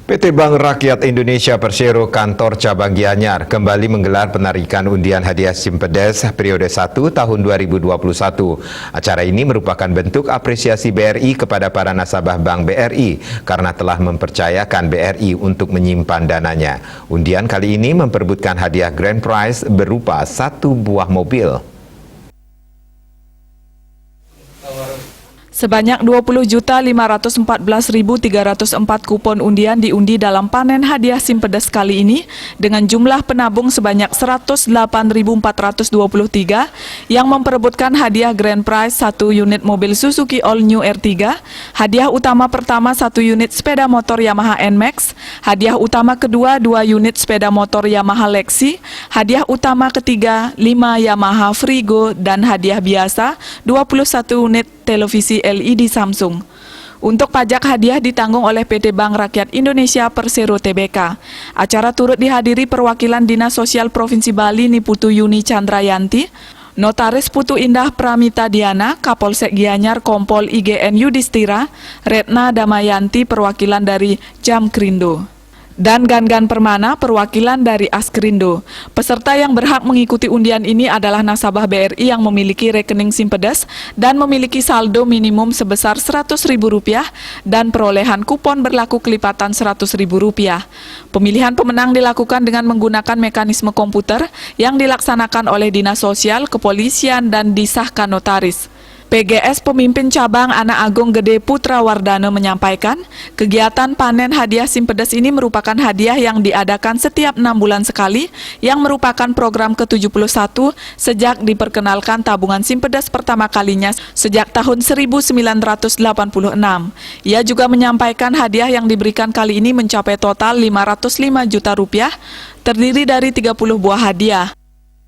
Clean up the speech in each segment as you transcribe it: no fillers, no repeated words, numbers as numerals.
PT Bank Rakyat Indonesia Persero Kantor Cabang Gianyar kembali menggelar penarikan undian hadiah Simpedes periode 1 tahun 2021. Acara ini merupakan bentuk apresiasi BRI kepada para nasabah Bank BRI karena telah mempercayakan BRI untuk menyimpan dananya. Undian kali ini memperebutkan hadiah grand prize berupa 1 buah mobil. Sebanyak 20.514.304 kupon undian diundi dalam panen hadiah Simpedes kali ini dengan jumlah penabung sebanyak 108.423 yang memperebutkan hadiah grand prize 1 unit mobil Suzuki All New R3, hadiah utama pertama 1 unit sepeda motor Yamaha NMAX, hadiah utama kedua 2 unit sepeda motor Yamaha Lexi, hadiah utama ketiga 5 Yamaha Frigo, dan hadiah biasa 21 unit televisi LED Samsung. Untuk pajak hadiah ditanggung oleh PT Bank Rakyat Indonesia Persero Tbk. Acara turut dihadiri perwakilan Dinas Sosial Provinsi Bali Niputu Yuni Chandrayanti, Notaris Putu Indah Pramita Diana, Kapolsek Gianyar Kompol IGN Yudhistira, Retna Damayanti perwakilan dari Jamkrindo, dan Gangan Permana perwakilan dari Askrindo. Peserta yang berhak mengikuti undian ini adalah nasabah BRI yang memiliki rekening Simpedes dan memiliki saldo minimum sebesar Rp100.000 dan perolehan kupon berlaku kelipatan Rp100.000. Pemilihan pemenang dilakukan dengan menggunakan mekanisme komputer yang dilaksanakan oleh Dinas Sosial, Kepolisian, dan disahkan notaris. PGS Pemimpin Cabang Anak Agung Gede Putra Wardana menyampaikan, kegiatan panen hadiah Simpedes ini merupakan hadiah yang diadakan setiap 6 bulan sekali, yang merupakan program ke-71 sejak diperkenalkan tabungan Simpedes pertama kalinya sejak tahun 1986. Ia juga menyampaikan hadiah yang diberikan kali ini mencapai total Rp505 juta, terdiri dari 30 buah hadiah.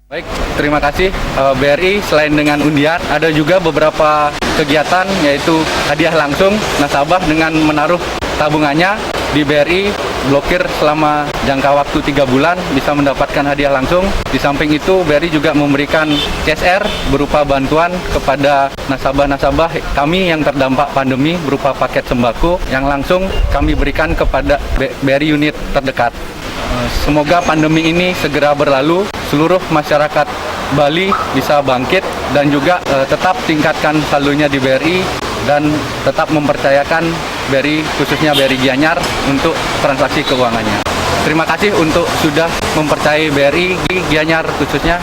Baik, terima kasih BRI. Selain dengan undian, ada juga beberapa kegiatan yaitu hadiah langsung nasabah dengan menaruh tabungannya di BRI blokir selama jangka waktu 3 bulan bisa mendapatkan hadiah langsung. Di samping itu BRI juga memberikan CSR berupa bantuan kepada nasabah-nasabah kami yang terdampak pandemi berupa paket sembako yang langsung kami berikan kepada BRI unit terdekat. Semoga pandemi ini segera berlalu, seluruh masyarakat Bali bisa bangkit dan juga tetap tingkatkan saldonya di BRI dan tetap mempercayakan BRI, khususnya BRI Gianyar, untuk transaksi keuangannya. Terima kasih untuk sudah mempercayai BRI Gianyar khususnya.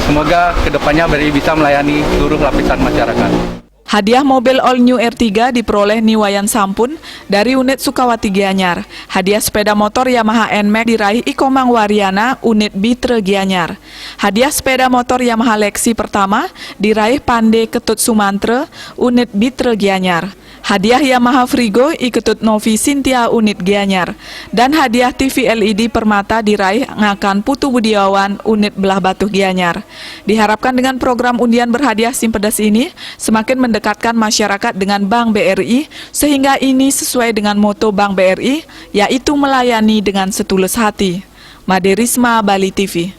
Semoga kedepannya BRI bisa melayani seluruh lapisan masyarakat. Hadiah mobil All New R3 diperoleh Niwayan Sampun dari unit Sukawati Gianyar. Hadiah sepeda motor Yamaha NMAX diraih Ikomang Waryana, unit Bitre Gianyar. Hadiah sepeda motor Yamaha Lexi pertama diraih Pande Ketut Sumantre, unit Bitre Gianyar. Hadiah Yamaha Frigo Iketut Novi Sintia, unit Gianyar. Dan hadiah TV LED Permata diraih Ngakan Putu Budiawan, unit Belah Batu Gianyar. Diharapkan dengan program undian berhadiah Simpedes ini semakin mendekatkan masyarakat dengan Bank BRI, sehingga ini sesuai dengan moto Bank BRI, yaitu melayani dengan setulus hati. Made Risma, Bali TV.